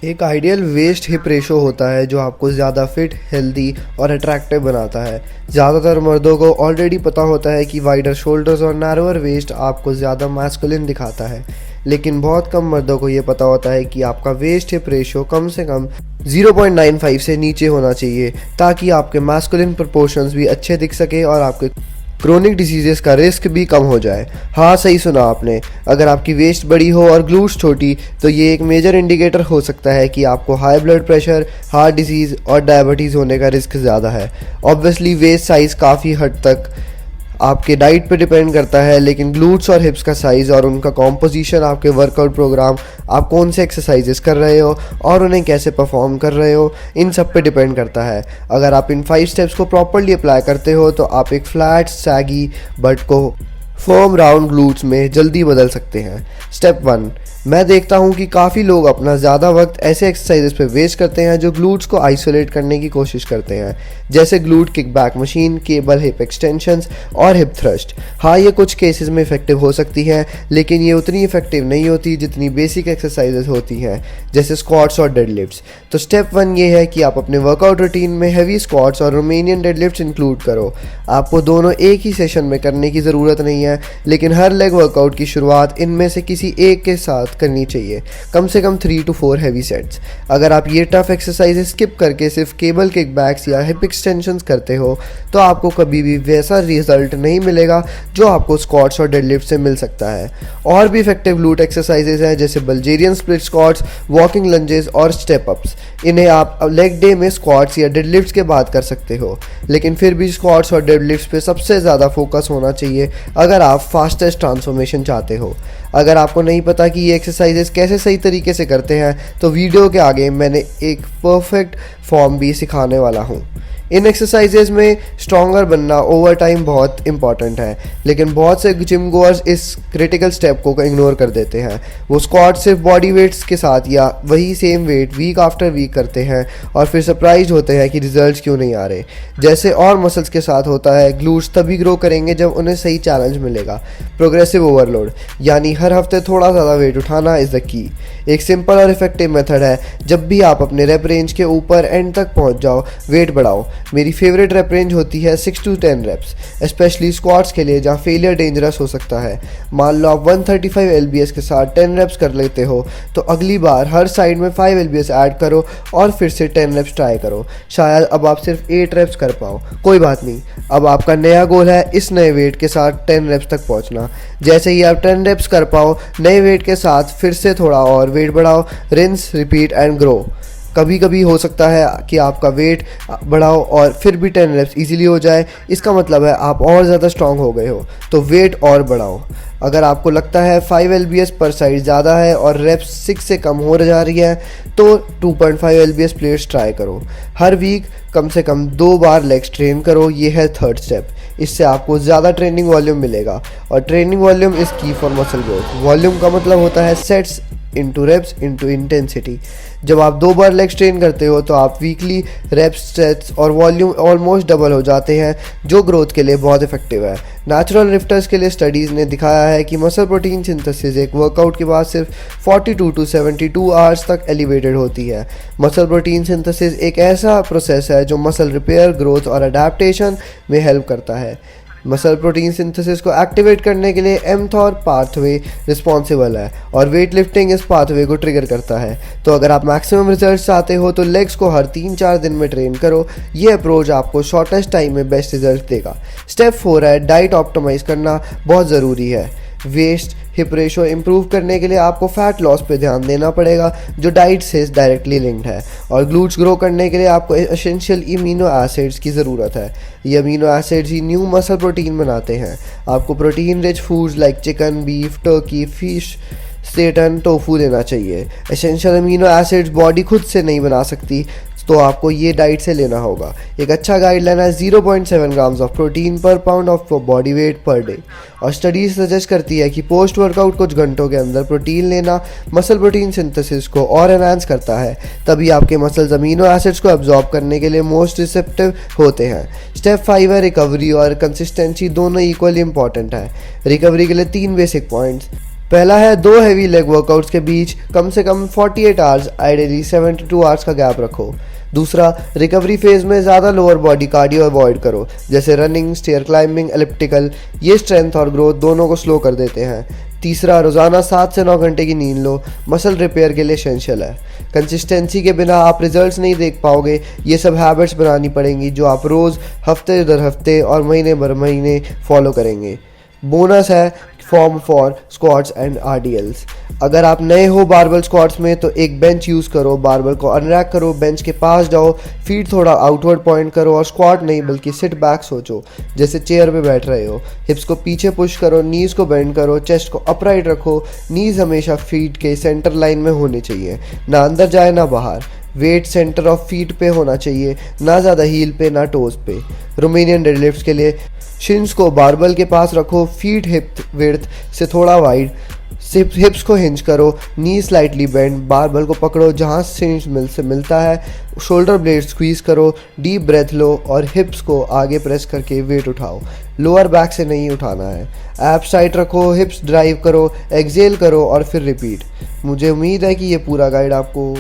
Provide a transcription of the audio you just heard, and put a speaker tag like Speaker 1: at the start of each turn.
Speaker 1: एक ideal waste hip ratio होता है जो आपको ज़्यादा फिट, हेल्दी और अट्रैक्टिव बनाता है। ज़्यादातर मर्दों को ऑलरेडी पता होता है कि वाइडर शोल्डर्स और नैरोअर वेस्ट आपको ज़्यादा मैस्कुलिन दिखाता है, लेकिन बहुत कम मर्दों को ये पता होता है कि आपका वेस्ट हिप रेशो कम से कम 0.95 से नीचे होना चाहिए, ताकि आपके मैस्कुलिन प्रोपोर्शंस भी अच्छे दिख सके और आपके क्रोनिक डिजीजेस का रिस्क भी कम हो जाए। हाँ, सही सुना आपने। अगर आपकी वेस्ट बड़ी हो और ग्लूट्स छोटी, तो ये एक मेजर इंडिकेटर हो सकता है कि आपको high blood pressure, heart disease और डायबिटीज़ होने का रिस्क ज़्यादा है। ऑब्वियसली वेस्ट साइज़ काफ़ी हद तक आपके डाइट पे डिपेंड करता है, लेकिन ग्लूट्स और हिप्स का साइज़ और उनका कॉम्पोजिशन, आपके वर्कआउट प्रोग्राम, आप कौन से एक्सरसाइजेस कर रहे हो और उन्हें कैसे परफॉर्म कर रहे हो, इन सब पे डिपेंड करता है। अगर आप इन 5 स्टेप्स को प्रॉपरली अप्लाई करते हो तो आप एक फ्लैट सैगी बट को फर्म राउंड ग्लूट्स में जल्दी बदल सकते हैं। स्टेप 1, मैं देखता हूँ कि काफ़ी लोग अपना ज़्यादा वक्त ऐसे एक्सरसाइजेस पे वेस्ट करते हैं जो ग्लूट्स को आइसोलेट करने की कोशिश करते हैं, जैसे glute kick back machine, cable hip extensions और हिप थ्रस्ट। हाँ, ये कुछ केसेस में इफेक्टिव हो सकती हैं, लेकिन ये उतनी इफेक्टिव नहीं होती जितनी बेसिक एक्सरसाइजेस होती हैं, जैसे स्क्वाट्स और डेडलिफ्ट्स। तो स्टेप 1 ये है कि आप अपने वर्कआउट रूटीन में हैवी स्क्वाट्स और रोमेनियन डेडलिफ्ट्स इंक्लूड करो। आपको दोनों एक ही सेशन में करने की ज़रूरत नहीं है, लेकिन हर लेग वर्कआउट की शुरुआत इनमें से किसी एक के साथ करनी चाहिए, कम से कम 3 to 4 हैवी सेट्स। अगर आप ये टफ एक्सरसाइजेस स्किप करके सिर्फ केबल किक बैक्स या हिप एक्सटेंशंस करते हो, तो आपको कभी भी वैसा रिजल्ट नहीं मिलेगा जो आपको स्क्वाट्स और डेडलिफ्ट से मिल सकता है। और भी इफेक्टिव ग्लूट एक्सरसाइजेस हैं, जैसे बल्जेरियन स्प्लिट स्क्वाट्स, वॉकिंग लंजेस और स्टेप अप्स। इन्हें आप लेग डे में स्क्वाट्स या डेडलिफ्ट्स के बाद कर सकते हो, लेकिन फिर भी स्क्वाट्स और डेडलिफ्ट्स पे सबसे ज़्यादा फोकस होना चाहिए अगर आप फास्टेस्ट ट्रांसफॉर्मेशन चाहते हो। अगर आपको नहीं पता कि ये एक्सरसाइजेस कैसे सही तरीके से करते हैं, तो वीडियो के आगे मैंने एक परफेक्ट फॉर्म भी सिखाने वाला हूँ। इन एक्सरसाइजेज में स्ट्रॉन्गर बनना ओवर टाइम बहुत इंपॉर्टेंट है, लेकिन बहुत से जिम गोअर्स इस क्रिटिकल स्टेप को इग्नोर कर देते हैं। वो स्क्वाट सिर्फ बॉडी वेट्स के साथ या वही same weight week after week करते हैं और फिर सरप्राइज होते हैं कि रिजल्ट्स क्यों नहीं आ रहे। जैसे और मसल्स के साथ होता है, ग्लूट्स तभी ग्रो करेंगे जब उन्हें सही चैलेंज मिलेगा। प्रोग्रेसिव ओवरलोड, यानी हर हफ्ते थोड़ा ज़्यादा वेट उठाना इज़ द की। एक सिंपल और इफेक्टिव मेथड है, जब भी आप अपने रेप रेंज के ऊपर एंड तक पहुंच जाओ, वेट बढ़ाओ। मेरी फेवरेट रेप रेंज होती है 6 to 10 रेप्स, स्पेशली स्क्वाट्स के लिए जहाँ फेलियर डेंजरस हो सकता है। मान लो आप 135 LBS के साथ 10 रेप्स कर लेते हो, तो अगली बार हर साइड में 5 LBS ऐड करो और फिर से 10 रेप्स ट्राई करो। शायद अब आप सिर्फ 8 रेप्स कर पाओ, कोई बात नहीं। अब आपका नया गोल है इस नए वेट के साथ 10 रेप्स तक पहुँचना। जैसे ही आप 10 रेप्स कर पाओ, नए वेट के साथ फिर से थोड़ा और वेट बढ़ाओ, रिंस, रिपीट एंड ग्रो। कभी कभी हो सकता है कि आपका वेट बढ़ाओ और फिर भी 10 रेप्स इजीली हो जाए, इसका मतलब है आप और ज़्यादा स्ट्रांग हो गए हो, तो वेट और बढ़ाओ। अगर आपको लगता है 5 LBS पर साइड ज़्यादा है और रेप्स 6 से कम हो जा रही है, तो 2.5 LBS प्लेट्स ट्राई करो। हर वीक कम से कम 2 बार लेग्स ट्रेन करो, ये है थर्ड स्टेप। इससे आपको ज़्यादा ट्रेनिंग वॉल्यूम मिलेगा, और training volume is key for muscle growth. Volume का मतलब होता है sets into reps into intensity. जब आप 2 बार लेग ट्रेन करते हो, तो आप वीकली रेप्स, सेट्स और वॉल्यूम ऑलमोस्ट डबल हो जाते हैं, जो ग्रोथ के लिए बहुत इफेक्टिव है। नेचुरल लिफ्टर्स के लिए स्टडीज़ ने दिखाया है कि मसल प्रोटीन सिंथेसिस एक वर्कआउट के बाद सिर्फ 42 to 72 आवर्स तक एलिवेटेड होती है। मसल प्रोटीन सिंथेसिस एक ऐसा प्रोसेस है जो मसल रिपेयर, ग्रोथ और अडेप्टेशन में हेल्प करता है। मसल प्रोटीन सिंथेसिस को एक्टिवेट करने के लिए mTOR पाथवे रिस्पॉन्सिबल है, और वेट लिफ्टिंग इस पाथवे को ट्रिगर करता है। तो अगर आप मैक्सिमम रिजल्ट चाहते हो, तो लेग्स को हर 3-4 दिन में ट्रेन करो। ये अप्रोच आपको शॉर्टेस्ट टाइम में बेस्ट रिजल्ट देगा। स्टेप 4 है डाइट ऑप्टिमाइज करना, बहुत ज़रूरी है। वेस्ट हिप रेशो इंप्रूव करने के लिए आपको फैट लॉस पे ध्यान देना पड़ेगा, जो डाइट से डायरेक्टली लिंक्ड है। और ग्लूट्स ग्रो करने के लिए आपको एसेंशियल अमीनो एसिड्स की ज़रूरत है। ये अमीनो एसिड्स ही न्यू मसल प्रोटीन बनाते हैं। आपको protein rich foods like chicken, beef, turkey, fish, seitan, tofu लेना चाहिए। एसेंशियल अमीनो एसिड्स बॉडी खुद से नहीं बना सकती, तो आपको ये डाइट से लेना होगा। एक अच्छा गाइडलाइन है 0.7 ग्राम्स ऑफ प्रोटीन पर pound of body weight per day. और स्टडीज सजेस्ट करती है कि पोस्ट वर्कआउट कुछ घंटों के अंदर प्रोटीन लेना मसल प्रोटीन सिंथेसिस को और एनहांस करता है, तभी आपके मसल्स अमीनो एसिड्स को एब्जॉर्ब करने के लिए मोस्ट रिसेप्टिव होते हैं। स्टेप 5 है रिकवरी और कंसिस्टेंसी, दोनों इक्वली इंपॉर्टेंट है। रिकवरी के लिए 3 बेसिक पॉइंट्स। पहला है 2 हेवी लेग वर्कआउट्स के बीच कम से कम 48 आवर्स, आइडियली 72 आवर्स का गैप रखो। दूसरा, रिकवरी फेज में ज़्यादा लोअर बॉडी कार्डियो अवॉइड करो, जैसे रनिंग, स्टेयर क्लाइंबिंग, एलिप्टिकल। ये स्ट्रेंथ और ग्रोथ दोनों को स्लो कर देते हैं। तीसरा, रोज़ाना 7 से 9 घंटे की नींद लो, मसल रिपेयर के लिए एसेंशियल है। कंसिस्टेंसी के बिना आप रिजल्ट्स नहीं देख पाओगे, ये सब हैबिट्स बनानी पड़ेंगी जो आप रोज़, हफ्ते दर हफ्ते और महीने भर महीने फॉलो करेंगे। बोनस है फॉर्म फॉर स्क्वाट्स एंड आरडीएल्स। अगर आप नए हो बारबल स्क्वाट्स में तो एक बेंच यूज़ करो, बारबल को अनरैक करो, बेंच के पास जाओ, फीट थोड़ा आउटवर्ड पॉइंट करो और स्क्वाट नहीं बल्कि सिट बैक सोचो, जैसे चेयर पे बैठ रहे हो। हिप्स को पीछे पुश करो, नीज़ को बेंड करो, चेस्ट को अपराइट रखो। नीज़ हमेशा फीट के सेंटर लाइन में होनी चाहिए, ना अंदर जाए ना बाहर। वेट सेंटर ऑफ फीट पे होना चाहिए, ना ज़्यादा हील पे ना टोज पे। रोमेनियन डेडलिफ्ट्स के लिए शिन्स को बारबल के पास रखो, फीट हिप विड्थ से थोड़ा वाइड, हिप्स को हिंज करो, नी स्लाइटली बेंड, बारबल को पकड़ो जहाँ शिन्स से मिलता है, शोल्डर ब्लेड स्क्वीज करो, डीप ब्रेथ लो और हिप्स को आगे प्रेस करके वेट उठाओ। लोअर बैक से नहीं उठाना है। एब्स टाइट रखो, हिप्स ड्राइव करो, एक्सेल करो और फिर रिपीट। मुझे उम्मीद है कि ये पूरा गाइड आपको